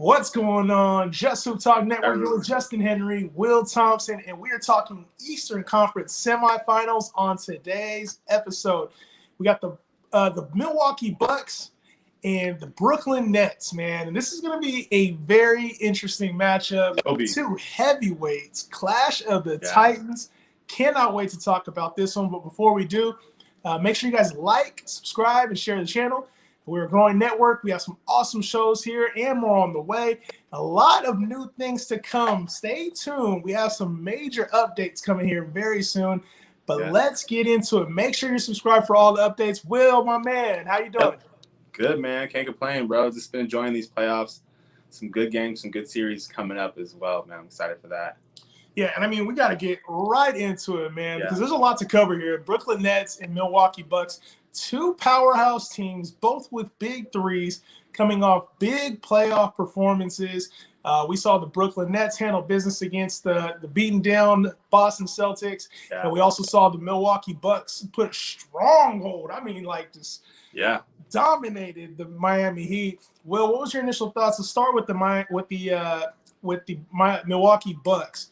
What's going on? Just HoopTalk Network. You're with Justin Henry, Will Thompson, and we are talking Eastern Conference semifinals on today's episode. We got the Milwaukee Bucks and the Brooklyn Nets, man. And this is going to be a very interesting matchup. Two heavyweights, clash of the Titans. Cannot wait to talk about this one. But before we do, make sure you guys like, subscribe, and share the channel. We're a growing network. We have some awesome shows here and more on the way. A lot of new things to come. Stay tuned. We have some major updates coming here very soon. But let's get into it. Make sure you're subscribed for all the updates. Will, my man, how you doing? Good, man. Can't complain, bro. Just been enjoying these playoffs. Some good games, some good series coming up as well, man. I'm excited for that. Yeah, and I mean, we got to get right into it, man, because there's a lot to cover here. Brooklyn Nets and Milwaukee Bucks, two powerhouse teams, both with big threes, coming off big playoff performances. We saw the Brooklyn Nets handle business against the beaten down Boston Celtics, and we also saw the Milwaukee Bucks put a stronghold. I mean, like just dominated the Miami Heat. Will, what was your initial thoughts? Let's start with the Milwaukee Bucks.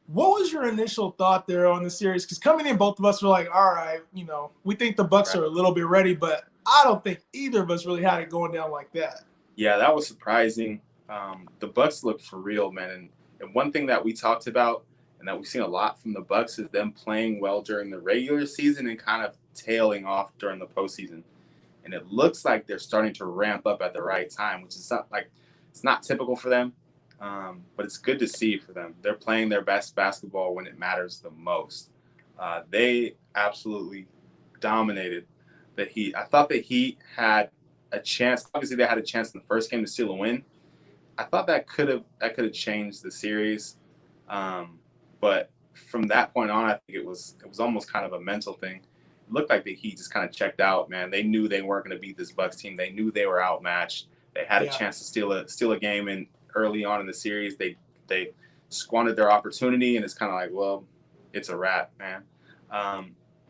What was your initial thought there on the series? Because coming in, both of us were like, all right, you know, we think the Bucks are a little bit ready, but I don't think either of us really had it going down like that. Yeah, that was surprising. The Bucks looked for real, man. And one thing that we talked about and that we've seen a lot from the Bucks is them playing well during the regular season and kind of tailing off during the postseason. And it looks like they're starting to ramp up at the right time, which is not like it's not typical for them. But it's good to see for them. They're playing their best basketball when it matters the most. They absolutely dominated the Heat. I thought the Heat had a chance. Obviously, they had a chance in the first game to steal a win. I thought that could have changed the series. But from that point on, I think it was almost kind of a mental thing. It looked like the Heat just kind of checked out, man. They knew they weren't going to beat this Bucks team. They knew they were outmatched. They had a chance to steal a game in early on in the series. They squandered their opportunity, and it's kind of like, well, it's a wrap, man.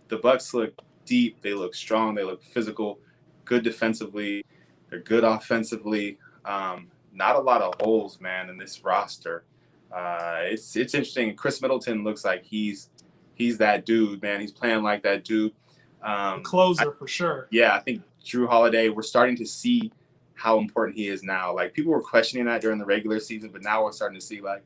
The Bucks look deep. They look strong. They look physical, good defensively. They're good offensively. Not a lot of holes, man, in this roster. It's interesting. Chris Middleton looks like he's that dude, man. He's playing like that dude. Closer for sure. Yeah, I think Jrue Holiday, we're starting to see how important he is now. Like, people were questioning that during the regular season, but now we're starting to see, like,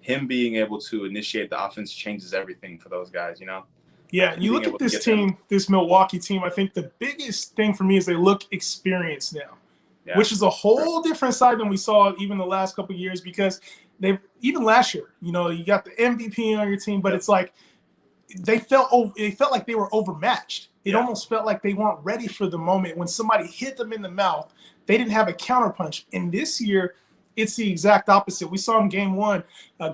him being able to initiate the offense changes everything for those guys, you know? Yeah, and you look at this team, this Milwaukee team, I think the biggest thing for me is they look experienced now, which is a whole different side than we saw even the last couple of years, because even last year, you know, you got the MVP on your team, but it's like it felt like they were overmatched. It almost felt like they weren't ready for the moment. When somebody hit them in the mouth, they didn't have a counterpunch. And this year, it's the exact opposite. We saw in game one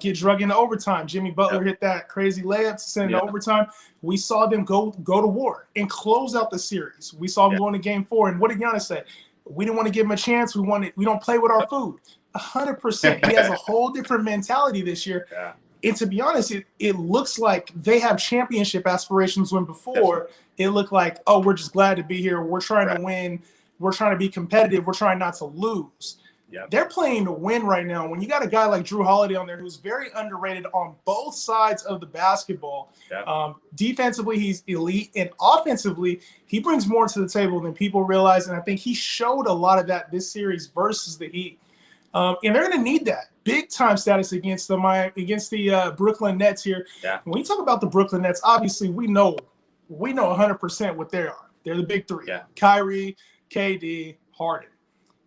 get drug into overtime. Jimmy Butler hit that crazy layup to send it to overtime. We saw them go to war and close out the series. We saw them going to game four. And what did Giannis say? We didn't want to give him a chance. We don't play with our food. 100%. He has a whole different mentality this year. Yeah. And to be honest, it looks like they have championship aspirations when before it looked like, oh, we're just glad to be here. We're trying to win. We're trying to be competitive. We're trying not to lose. Yeah. They're playing to win right now. When you got a guy like Jrue Holiday on there who's very underrated on both sides of the basketball, defensively he's elite, and offensively he brings more to the table than people realize. And I think he showed a lot of that this series versus the Heat. And they're going to need that big-time status against the Brooklyn Nets here. Yeah. When we talk about the Brooklyn Nets, obviously we know 100% what they are. They're the big three. Yeah. Kyrie, KD, Harden.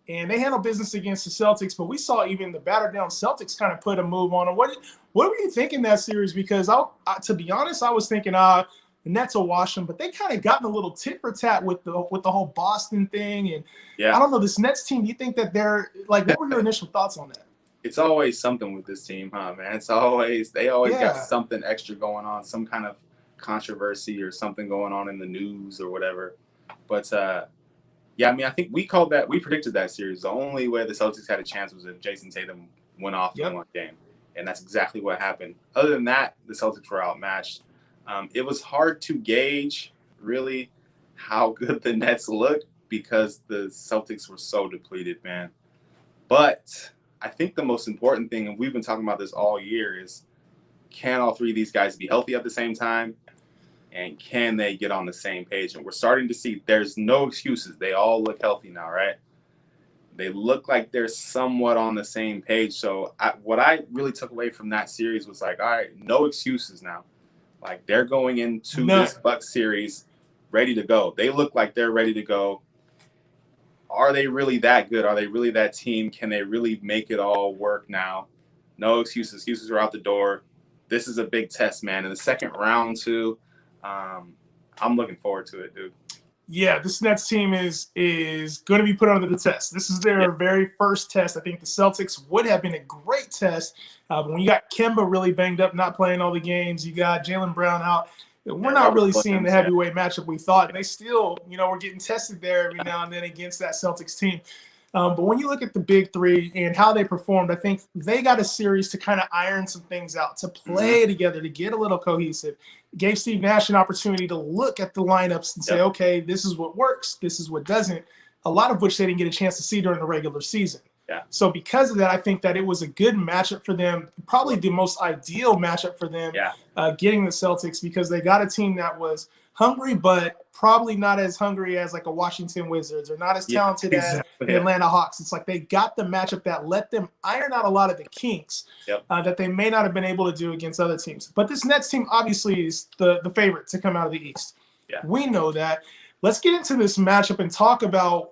And they handle business against the Celtics, but we saw even the battered-down Celtics kind of put a move on them. What were you thinking that series? Because, to be honest, I was thinking the Nets will wash them, but they kind of gotten a little tit-for-tat with the whole Boston thing. And I don't know, this Nets team, do you think that they're – like, what were your initial thoughts on that? It's always something with this team, huh, man? They always got something extra going on, some kind of controversy or something going on in the news or whatever. But, I mean, I think we predicted that series. The only way the Celtics had a chance was if Jason Tatum went off in one game. And that's exactly what happened. Other than that, the Celtics were outmatched. It was hard to gauge, really, how good the Nets looked because the Celtics were so depleted, man. But I think the most important thing, and we've been talking about this all year, is can all three of these guys be healthy at the same time? And can they get on the same page? And we're starting to see there's no excuses. They all look healthy now, right? They look like they're somewhat on the same page. So what I really took away from that series was like, all right, no excuses now. Like they're going into this Bucks series ready to go. They look like they're ready to go. Are they really that good? Are they really that team? Can they really make it all work now? No excuses. Excuses are out the door. This is a big test, man. In the second round, too, I'm looking forward to it, dude. Yeah, this Nets team is going to be put under the test. This is their very first test. I think the Celtics would have been a great test. But when you got Kemba really banged up, not playing all the games, you got Jaylen Brown out. We're not really seeing the heavyweight matchup we thought. And they still, we're getting tested there every now and then against that Celtics team. But when you look at the big three and how they performed, I think they got a series to kind of iron some things out, to play together, to get a little cohesive. Gave Steve Nash an opportunity to look at the lineups and say, okay, this is what works, this is what doesn't, a lot of which they didn't get a chance to see during the regular season. Yeah. So because of that, I think that it was a good matchup for them, probably the most ideal matchup for them, getting the Celtics, because they got a team that was hungry, but probably not as hungry as like a Washington Wizards or not as talented as the Atlanta Hawks. It's like they got the matchup that let them iron out a lot of the kinks that they may not have been able to do against other teams. But this Nets team obviously is the favorite to come out of the East. Yeah. We know that. Let's get into this matchup and talk about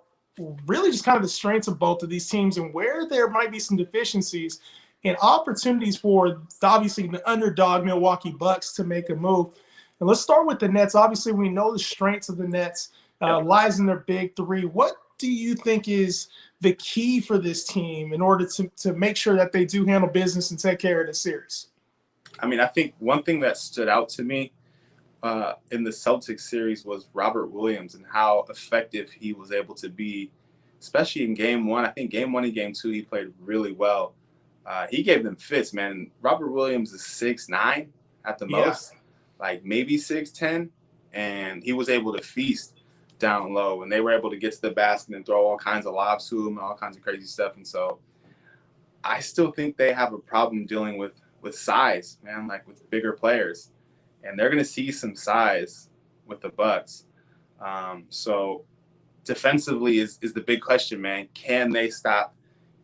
really just kind of the strengths of both of these teams and where there might be some deficiencies and opportunities for obviously the underdog Milwaukee Bucks to make a move. And let's start with the Nets. Obviously, we know the strengths of the Nets lies in their big three. What do you think is the key for this team in order to make sure that they do handle business and take care of the series? I mean, I think one thing that stood out to me in the Celtics series was Robert Williams and how effective he was able to be, especially in game one. I think game one and game two, he played really well. He gave them fits, man. Robert Williams is 6'9" at the most. Like maybe 6'10", and he was able to feast down low, and they were able to get to the basket and throw all kinds of lobs to him and all kinds of crazy stuff. And so I still think they have a problem dealing with size, man, like with bigger players. And they're going to see some size with the Bucks. So defensively is the big question, man. Can they stop?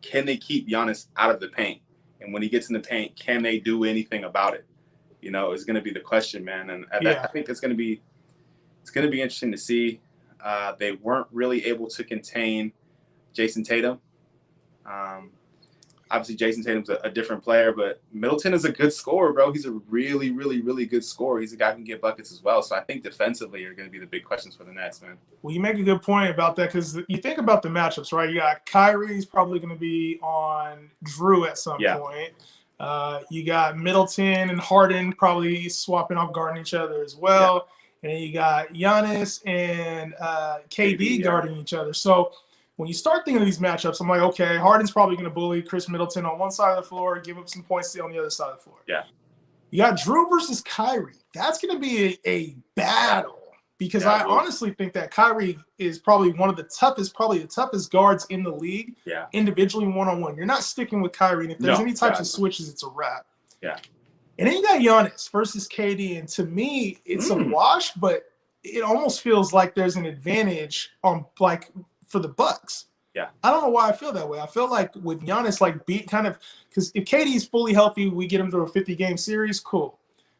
Can they keep Giannis out of the paint? And when he gets in the paint, can they do anything about it? Is going to be the question, man. And I think it's going to be interesting to see. They weren't really able to contain Jason Tatum. Obviously, Jason Tatum's a different player, but Middleton is a good scorer, bro. He's a really, really, really good scorer. He's a guy who can get buckets as well. So I think defensively are going to be the big questions for the Nets, man. Well, you make a good point about that because you think about the matchups, right? You got Kyrie's probably going to be on Drew at some point. You got Middleton and Harden probably swapping off guarding each other as well. And then you got Giannis and KD guarding each other. So when you start thinking of these matchups, I'm like, okay, Harden's probably going to bully Chris Middleton on one side of the floor, give up some points on the other side of the floor. Yeah. You got Drew versus Kyrie. That's going to be a battle because I honestly think that Kyrie is probably one of the toughest guards in the league. Yeah. Individually, one-on-one. You're not sticking with Kyrie. And if there's any types of switches, it's a wrap. Yeah. And then you got Giannis versus KD. And to me, it's a wash, but it almost feels like there's an advantage for the Bucks. Yeah. I don't know why I feel that way. I feel like with Giannis, because if KD is fully healthy, we get him through a 50-game series, cool.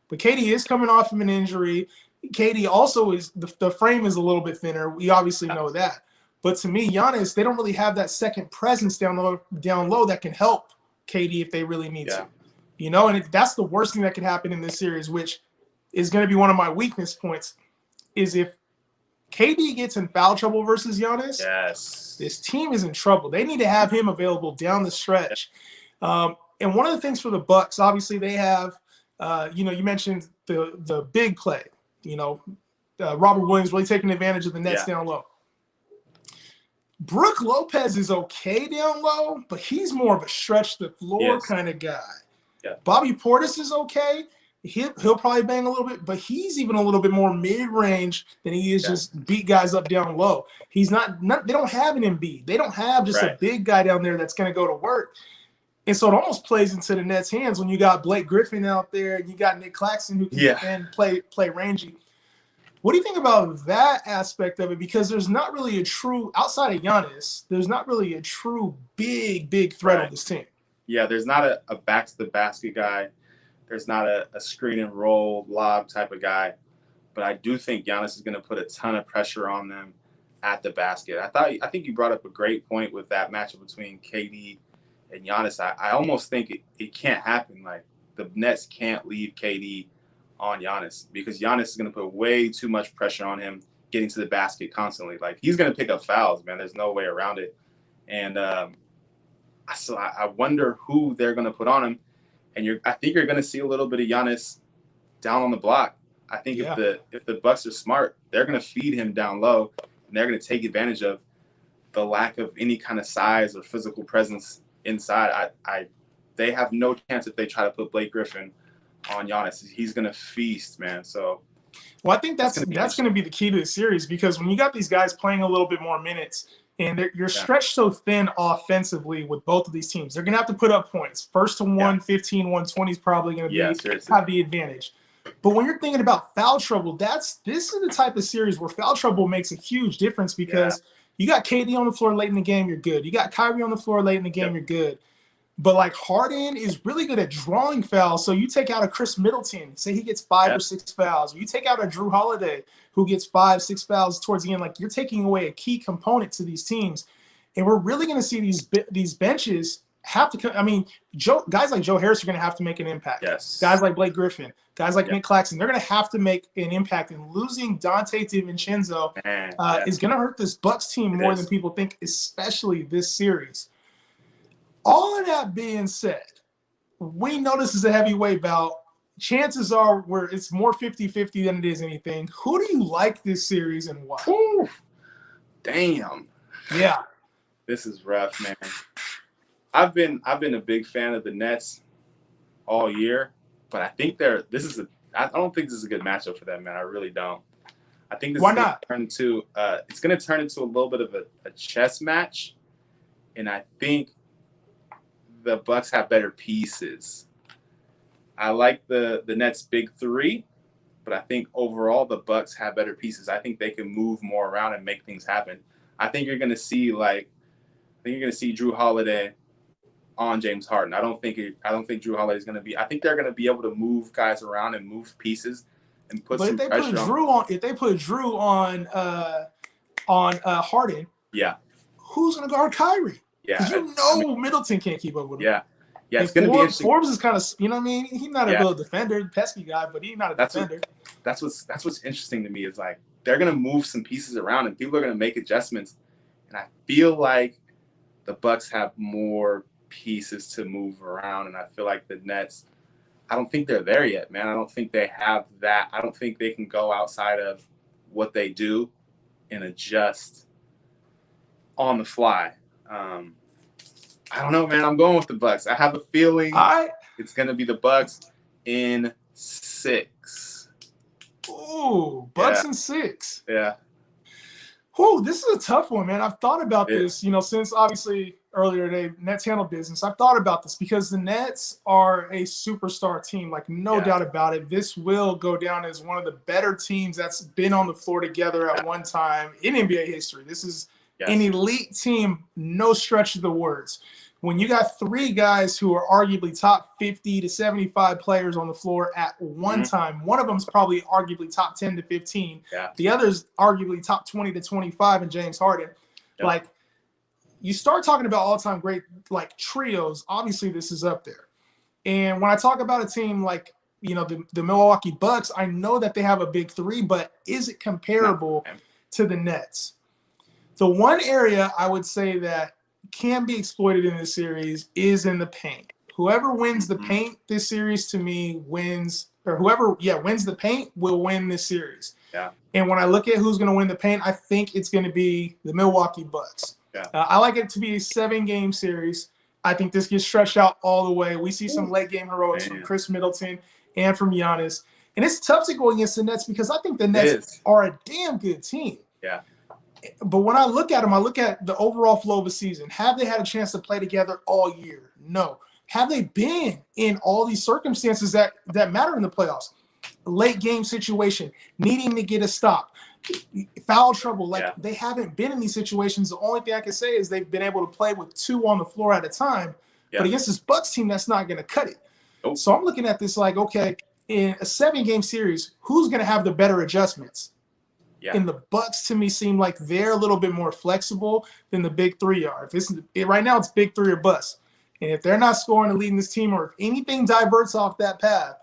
But KD is coming off of an injury. KD also is the frame is a little bit thinner. We obviously know that. But to me, Giannis, they don't really have that second presence down low that can help KD if they really need to. And that's the worst thing that could happen in this series, which is going to be one of my weakness points, is if KD gets in foul trouble versus Giannis, this team is in trouble. They need to have him available down the stretch. And one of the things for the Bucks, obviously they have, you mentioned the big play. Robert Williams really taking advantage of the Nets down low. Brook Lopez is okay down low, but he's more of a stretch the floor kind of guy. Yeah. Bobby Portis is okay. He'll probably bang a little bit, but he's even a little bit more mid-range than he is just beat guys up down low. He's not they don't have an Embiid. They don't have just a big guy down there that's going to go to work. And so it almost plays into the Nets' hands when you got Blake Griffin out there and you got Nick Claxton who can defend, play rangy. What do you think about that aspect of it? Because there's not really a true, outside of Giannis, there's not really a true big threat on this team. Yeah, there's not a back-to-the-basket guy. There's not a screen and roll lob type of guy. But I do think Giannis is going to put a ton of pressure on them at the basket. I think you brought up a great point with that matchup between KD and Giannis. I almost think it can't happen. Like, the Nets can't leave KD on Giannis because Giannis is going to put way too much pressure on him getting to the basket constantly. Like, he's going to pick up fouls, man. There's no way around it. And so I wonder who they're going to put on him. And I think you're going to see a little bit of Giannis down on the block. I think if the Bucks are smart, they're going to feed him down low, and they're going to take advantage of the lack of any kind of size or physical presence inside. They have no chance if they try to put Blake Griffin on Giannis. He's going to feast, man. So, well, I think that's going to be the key to the series, because when you got these guys playing a little bit more minutes and you're stretched so thin offensively with both of these teams, they're going to have to put up points. First to 115, 120 is probably going to have the advantage. But when you're thinking about foul trouble, this is the type of series where foul trouble makes a huge difference, because you got KD on the floor late in the game, you're good. You got Kyrie on the floor late in the game, you're good. But, like, Harden is really good at drawing fouls. So you take out a Chris Middleton, say he gets 5 or 6 fouls. You take out a Drew Holiday who gets 5, 6 fouls towards the end. Like, you're taking away a key component to these teams. And we're really going to see these benches have to – I mean, guys like Joe Harris are going to have to make an impact. Yes. Guys like Blake Griffin, guys like Nick Claxton, they're going to have to make an impact. And losing Dante DiVincenzo is going to hurt this Bucks team more than people think, especially this series. All of that being said, we know this is a heavyweight bout. Chances are where it's more 50-50 than it is anything. Who do you like this series and why? Ooh, damn. Yeah. This is rough, man. I've been a big fan of the Nets all year, but I think I don't think this is a good matchup for them, man. I really don't. I think this Why not? It's going to turn into a little bit of a chess match, and I think the Bucks have better pieces. I like the Nets' big three, but I think overall the Bucks have better pieces. I think they can move more around and make things happen. I think you're going to see Drew Holiday on James Harden. I don't think Drew Holiday is going to be. I think they're going to be able to move guys around and move pieces and put some pressure on. If they put Drew on Harden, who's going to guard Kyrie? Yeah, because Middleton can't keep up with him. Yeah, it's going to be interesting. Forbes is kind of, you know what I mean? He's not a real defender, pesky guy, but he's not a defender. That's what's interesting to me is, like, they're going to move some pieces around and people are going to make adjustments. And I feel like the Bucks have more pieces to move around, and I feel like the Nets, I don't think they're there yet, man. I don't think they have that. I don't think they can go outside of what they do and adjust on the fly. I don't know, man. I'm going with the Bucks. I have a feeling it's going to be the Bucks in 6. Ooh, Bucks in 6. Yeah. Ooh, this is a tough one, man. I've thought about this, since obviously earlier today, Nets handle business. I've thought about this because the Nets are a superstar team, like no doubt about it. This will go down as one of the better teams that's been on the floor together at one time in NBA history. This is an elite team, no stretch of the words. When you got 3 guys who are arguably top 50 to 75 players on the floor at one time, one of them is probably arguably top 10 to 15. Yeah. The other's arguably top 20 to 25 in James Harden. Yep. Like, you start talking about all-time great, like, trios, obviously this is up there. And when I talk about a team like, the Milwaukee Bucks, I know that they have a big 3, but is it comparable to the Nets? The one area I would say that can be exploited in this series is in the paint. Whoever wins the paint this series, to me, wins, or whoever wins the paint will win this series. Yeah. And when I look at who's going to win the paint, I think it's going to be the Milwaukee Bucks. Yeah. I like it to be a 7-game series. I think this gets stretched out all the way. We see some late-game heroics from Chris Middleton and from Giannis. And it's tough to go against the Nets because I think the Nets are a damn good team. Yeah. But when I look at them, I look at the overall flow of a season. Have they had a chance to play together all year? No. have they been in all these circumstances that matter in the playoffs? Late game situation, needing to get a stop, foul trouble. Like they haven't been in these situations. The only thing I can say is they've been able to play with 2 on the floor at a time. But against this Bucks team, that's not going to cut it. Nope. So I'm looking at this like, okay, in a 7-game series, who's going to have the better adjustments? Yeah. And the Bucks, to me, seem like they're a little bit more flexible than the big 3 are. Right now, it's big 3 or bust. And if they're not scoring and leading this team, or if anything diverts off that path,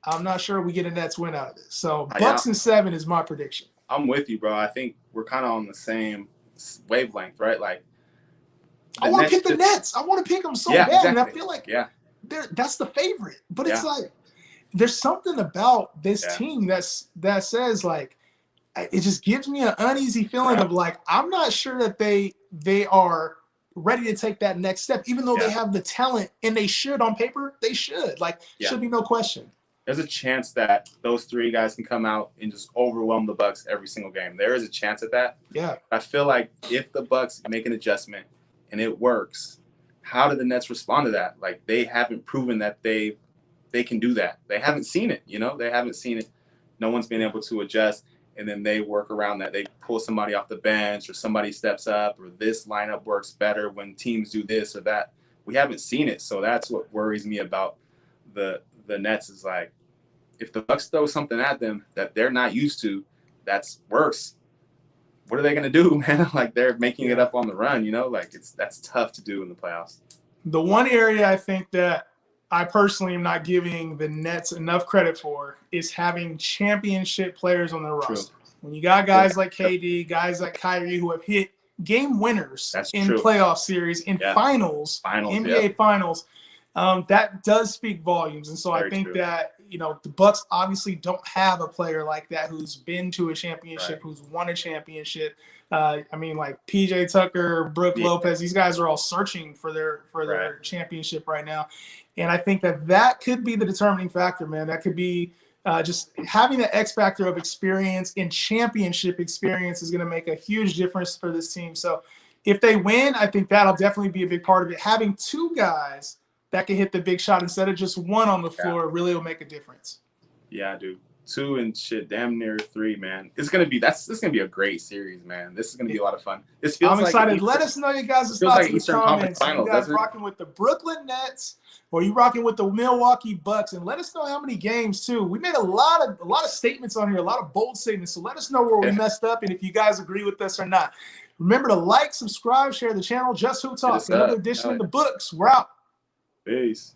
I'm not sure we get a Nets win out of this. So Bucks in 7 is my prediction. I'm with you, bro. I think we're kind of on the same wavelength, right? Like, I want to pick the Nets. I want to pick them so bad, exactly. And I feel like that's the favorite. But it's like there's something about this team that says like it just gives me an uneasy feeling of like I'm not sure that they are ready to take that next step, even though they have the talent and they should on paper. They should should be no question. There's a chance that those 3 guys can come out and just overwhelm the Bucks every single game. There is a chance at that. Yeah. I feel like if the Bucks make an adjustment and it works, how do the Nets respond to that? Like, they haven't proven that they can do that. They haven't seen it, They haven't seen it. No one's been able to adjust, and then they work around that. They pull somebody off the bench, or somebody steps up, or this lineup works better when teams do this or that. We haven't seen it, so that's what worries me about the Nets is like, if the Bucks throw something at them that they're not used to, that's worse. What are they going to do, man? Like, they're making it up on the run, Like, that's tough to do in the playoffs. The one area I think that I personally am not giving the Nets enough credit for is having championship players on their roster. When you got guys like KD, guys like Kyrie who have hit game winners in playoff series, in finals, NBA finals, that does speak volumes. And so I think that, the Bucks obviously don't have a player like that who's been to a championship, who's won a championship. I mean, like PJ Tucker, Brook Lopez, these guys are all searching for their championship right now. And I think that could be the determining factor, man. That could be just having the X factor of experience and championship experience is going to make a huge difference for this team. So if they win, I think that'll definitely be a big part of it. Having 2 guys that can hit the big shot instead of just 1 on the floor really will make a difference. Yeah, dude. 2 and shit, damn near 3, man. This is gonna be a great series, man. This is gonna be a lot of fun. This feels I'm excited. Let us know you guys' thoughts in the comments. Finals, you guys rocking with the Brooklyn Nets, or you rocking with the Milwaukee Bucks, and let us know how many games too. We made a lot of statements on here, a lot of bold statements. So let us know where we messed up and if you guys agree with us or not. Remember to like, subscribe, share the channel. Just HoopTalk. Another edition in the books. We're out. Peace.